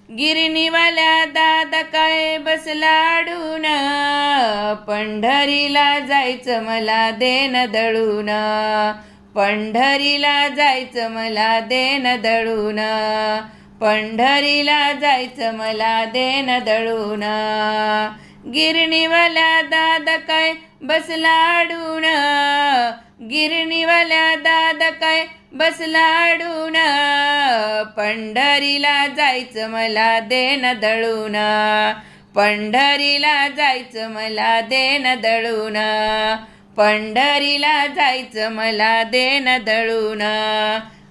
गिरणीवाल्या दादा काय बसला अडून, पंढरीला जायचं मला देन दळून, पंढरीला जायचं मला देन दळून, पंढरीला जायचं मला देन दळून. गिरणीवाल्या दादा काय बसला अडून, गिरणीवाल्या दादा काय बसला अडून, पंढरीला जायचं मला देन दळून, पंढरीला जायचं मला देन दळून, पंढरीला जायचं मला देन दळून.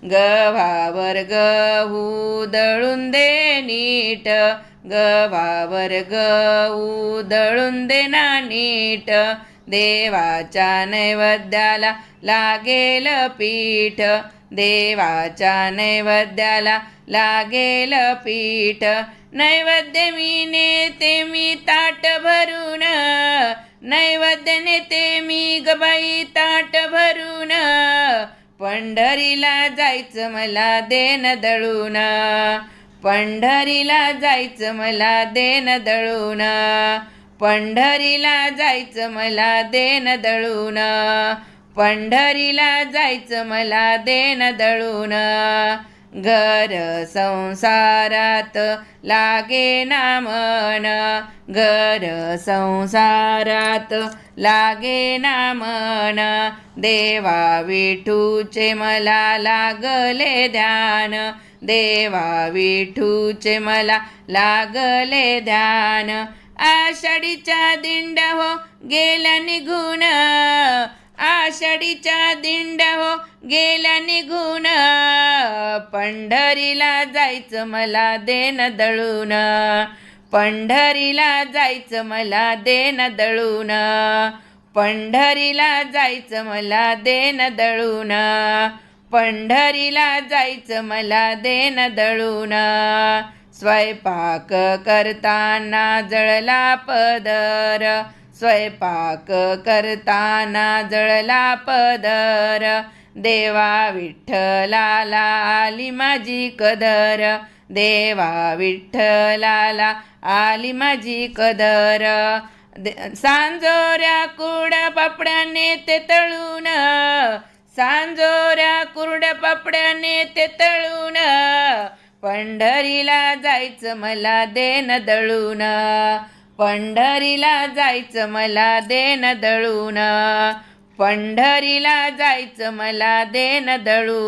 गव्हावर गहू दळून दे नीट, गव्हावर गहू दळून दे ना नीट, देवाच्या नैवेद्याला लागेल पीठ, देवाच्या नैवेद्याला लागेल पीठ. नैवेद्य मी नेते मी ताट भरून, नैवेद्य नेते मी गबाई ताट भरून, पंढरीला जायचं मला देन दळून, पंढरीला जायचं मला देन दळून, पंढरीला जायचं मला देन दळून, पंढरीला जायचं मला देन दळून. घर संसारात लागे ना मन, घर संसारात लागे ना मन, देवा विठूचे मला लागले ध्यान, देवा विठूचे मला लागले ध्यान. आषाढीच्या दिंड्या हो गेल्या निघून, आषाढीच्या दिंड्या हो गेल्या निघून, पंढरीला जायचं मला देन दळून, पंढरीला जायचं मला देन दळून, पंढरीला जायचं मला देन दळून, पंढरीला जायचं मला देन दळून. स्वयंपाक करताना जळला पदर, स्वयंपाक करताना जळला पदर, देवा विठ्ठलाला आली माझी कदर, देवा विठ्ठलाला आली माझी कदर. सांजोऱ्या कुरड्या पापड्याने ते तळून, सांजोऱ्या कुरड्या पापड्याने ते तळून, पंढरीला जायचं मला देन दळून, पंढरीला जायचं मला देन दळून, पंढरीला जायचं मला देन दळून.